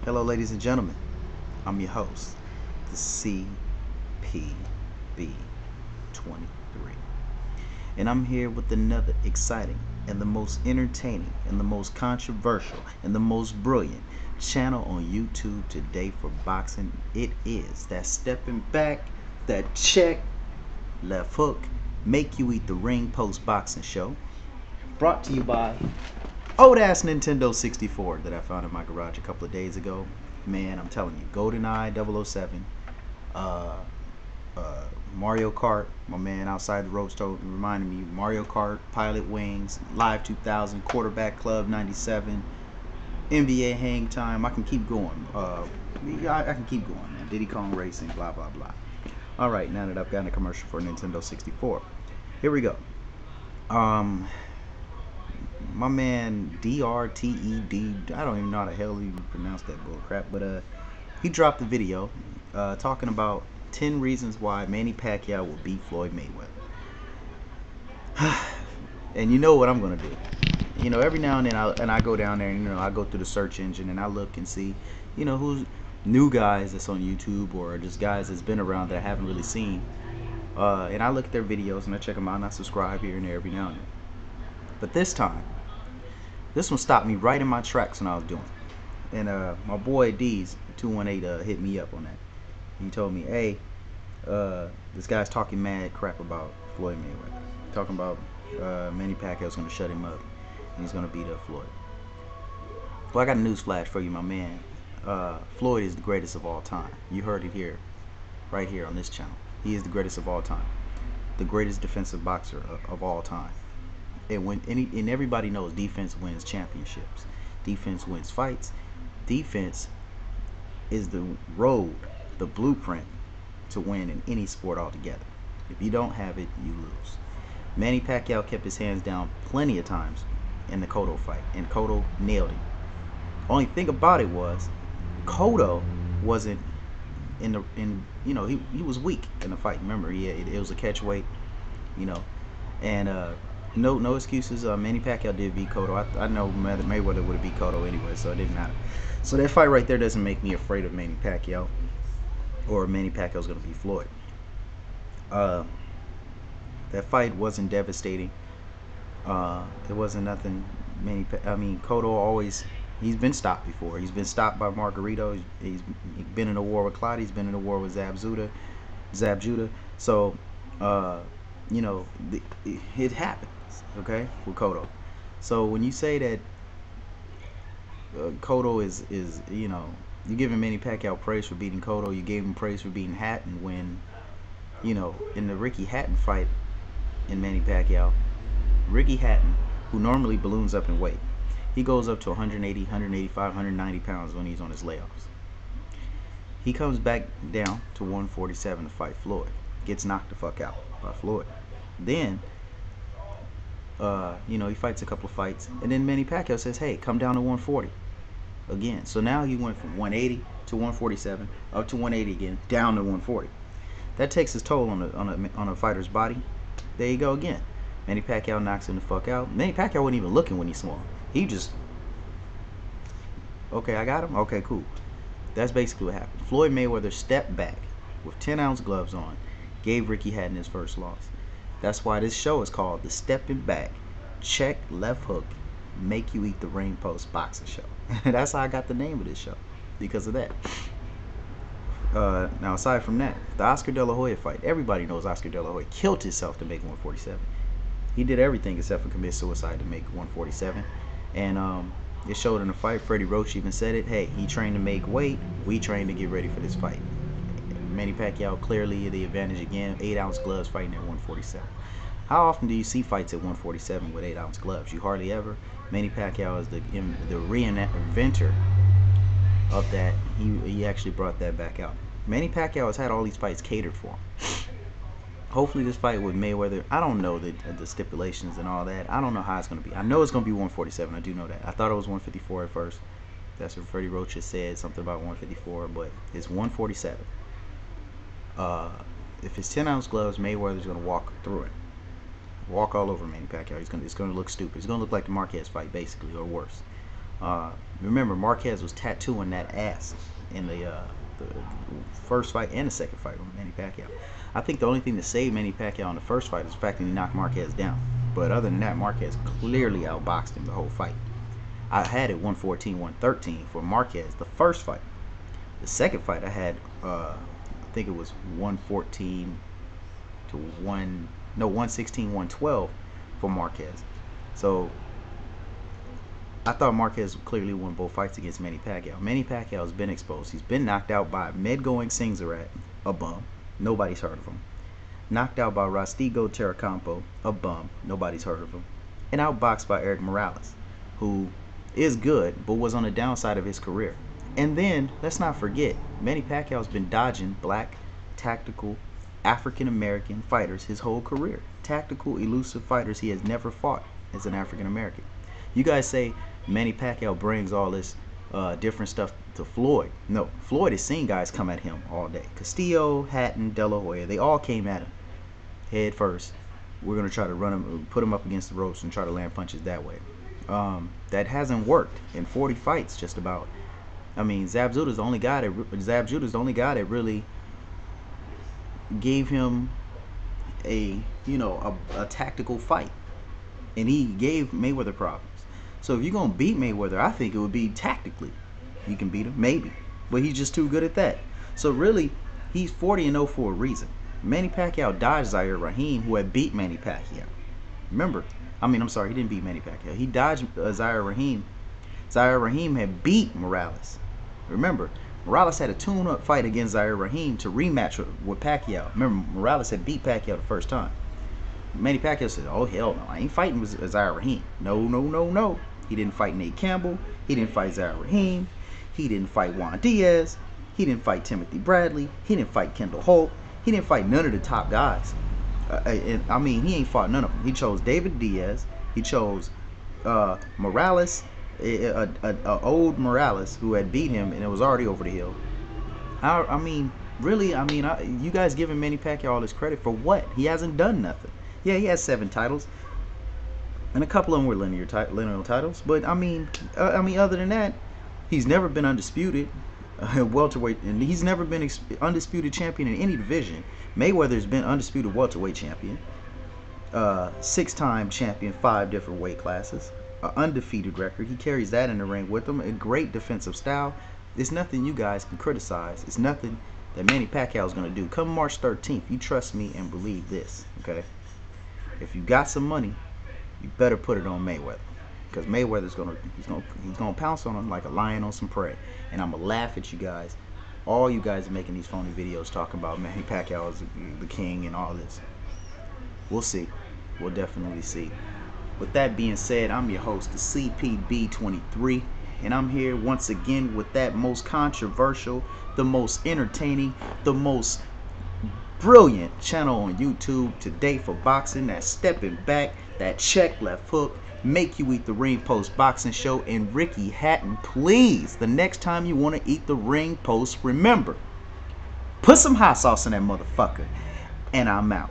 Hello, ladies and gentlemen. I'm your host, the Thecpb23, and I'm here with another exciting and the most entertaining and the most controversial and the most brilliant channel on YouTube today for boxing. It is that stepping back, that check, left hook, make you eat the ring post boxing show, brought to you by old ass Nintendo 64 that I found in my garage a couple of days ago. Man, I'm telling you, GoldenEye 007, Mario Kart, my man outside the ropes told reminded me Mario Kart, Pilot Wings, Live 2000, Quarterback Club 97, NBA Hang Time. I can keep going. I can keep going, man. Diddy Kong Racing, blah blah blah. All right, now that I've gotten a commercial for Nintendo 64, here we go. My man DRTED, I don't even know how the hell you pronounce that bull crap, but he dropped a video talking about 10 reasons why Manny Pacquiao will beat Floyd Mayweather. And you know what I'm gonna do? You know, every now and then I go down there and I go through the search engine and I look and see, who's new guys that's on YouTube or just guys that's been around that I haven't really seen. And I look at their videos and I check them out and I subscribe here and there every now and then. But this time, this one stopped me right in my tracks when I was doing it. And my boy D's 218 hit me up on that. He told me, hey, this guy's talking mad crap about Floyd Mayweather. Talking about Manny Pacquiao's going to shut him up and he's going to beat up Floyd. Well, I got a news flash for you, my man. Floyd is the greatest of all time. You heard it here, right here on this channel. He is the greatest of all time. The greatest defensive boxer of all time. And everybody knows defense wins championships. Defense wins fights. Defense is the road, the blueprint to win in any sport altogether. If you don't have it, you lose. Manny Pacquiao kept his hands down plenty of times in the Cotto fight, and Cotto nailed him. Only thing about it was, Cotto wasn't he was weak in the fight. Remember, it was a catch weight, and no excuses. Manny Pacquiao did beat Cotto. I know Mayweather would have beat Cotto anyway, so it didn't matter. So that fight right there doesn't make me afraid of Manny Pacquiao, or Manny Pacquiao's going to beat Floyd. That fight wasn't devastating. It wasn't nothing. Cotto always, he's been stopped before. He's been stopped by Margarito. He's been in a war with Clottey. He's been in a war with Zab Judah. So, it happens. Okay, with Cotto. So when you say that Cotto is you're giving Manny Pacquiao praise for beating Cotto, you gave him praise for beating Hatton when, in the Ricky Hatton fight in Manny Pacquiao, Ricky Hatton, who normally balloons up in weight, he goes up to 180, 185, 190 pounds when he's on his layoffs. He comes back down to 147 to fight Floyd. Gets knocked the fuck out by Floyd. Then he fights a couple of fights, and then Manny Pacquiao says, hey, come down to 140 again. So now he went from 180 to 147, up to 180 again, down to 140. That takes his toll on a fighter's body. There you go again. Manny Pacquiao knocks him the fuck out. Manny Pacquiao wasn't even looking when he swung. He just, okay, I got him. Okay, cool. That's basically what happened. Floyd Mayweather stepped back with 10-ounce gloves on, gave Ricky Hatton his first loss. That's why this show is called the Stepping Back, Check, Left Hook, Make You Eat the Ring Post Boxing Show. That's how I got the name of this show, because of that. Now, aside from that, the Oscar De La Hoya fight, everybody knows Oscar De La Hoya killed himself to make 147. He did everything except for commit suicide to make 147. And it showed in the fight. Freddie Roach even said it. Hey, he trained to make weight. We trained to get ready for this fight. Manny Pacquiao clearly the advantage again. 8-ounce gloves fighting at 147. How often do you see fights at 147 with 8-ounce gloves? You hardly ever. Manny Pacquiao is the reinventor of that. He actually brought that back out. Manny Pacquiao has had all these fights catered for him. Hopefully this fight with Mayweather, I don't know the stipulations and all that. I don't know how it's going to be. I know it's going to be 147. I do know that. I thought it was 154 at first. That's what Freddie Roach has said, something about 154, but it's 147. If it's 10-ounce gloves, Mayweather's going to walk through it. Walk all over Manny Pacquiao. It's going to look stupid. It's going to look like the Marquez fight, basically, or worse. Remember, Marquez was tattooing that ass in the first fight and the second fight with Manny Pacquiao. I think the only thing that saved Manny Pacquiao in the first fight is the fact that he knocked Marquez down. But other than that, Marquez clearly outboxed him the whole fight. I had it 114-113 for Marquez the first fight. The second fight I had, I think it was 114 to 116-112 for Marquez. So I thought Marquez clearly won both fights against Manny Pacquiao. Manny Pacquiao has been exposed. He's been knocked out by mid-going Singzarat, a bum. Nobody's heard of him. Knocked out by Rostigo Terracampo, a bum. Nobody's heard of him. And outboxed by Eric Morales, who is good, but was on the downside of his career. And then, let's not forget, Manny Pacquiao's been dodging black, tactical, African-American fighters his whole career. Tactical, elusive fighters he has never fought as an African-American. You guys say Manny Pacquiao brings all this different stuff to Floyd. No, Floyd has seen guys come at him all day. Castillo, Hatton, De La Hoya, they all came at him head first. We're going to try to run him, put him up against the ropes and try to land punches that way. That hasn't worked in 40 fights just about. I mean, Zab Judah is the only guy that really gave him a tactical fight, and he gave Mayweather problems. So if you're gonna beat Mayweather, I think it would be tactically. You can beat him, maybe, but he's just too good at that. So really, he's 40-0 for a reason. Manny Pacquiao dodged Zaire Rahim, who had beat Manny Pacquiao. Remember, I'm sorry, he didn't beat Manny Pacquiao. He dodged Zaire Rahim. Zaire Rahim had beat Morales. Remember, Morales had a tune-up fight against Zaire Rahim to rematch with Pacquiao. Remember, Morales had beat Pacquiao the first time. Manny Pacquiao said, oh, hell no, I ain't fighting with Zaire Rahim. No. He didn't fight Nate Campbell. He didn't fight Zaire Rahim. He didn't fight Juan Diaz. He didn't fight Timothy Bradley. He didn't fight Kendall Holt. He didn't fight none of the top guys. He ain't fought none of them. He chose David Diaz. He chose Morales, old Morales, who had beat him, and it was already over the hill. You guys giving Manny Pacquiao all this credit for what? He hasn't done nothing. Yeah, he has 7 titles, and a couple of them were lineal titles. But other than that, he's never been undisputed welterweight, and he's never been undisputed champion in any division. Mayweather's been undisputed welterweight champion, 6-time champion, 5 different weight classes, an undefeated record. He carries that in the ring with him. A great defensive style. There's nothing you guys can criticize. It's nothing that Manny Pacquiao is going to do. Come March 13th, you trust me and believe this, okay? If you got some money, you better put it on Mayweather, because Mayweather's gonna pounce on him like a lion on some prey. And I'm gonna laugh at you guys. All you guys are making these phony videos talking about Manny Pacquiao as the king and all this. We'll see. We'll definitely see. With that being said, I'm your host, the Thecpb23, and I'm here once again with that most controversial, the most entertaining, the most brilliant channel on YouTube today for boxing. That stepping back, that check left hook, make you eat the ring post boxing show. And Ricky Hatton, please, the next time you want to eat the ring post, remember, put some hot sauce in that motherfucker. And I'm out.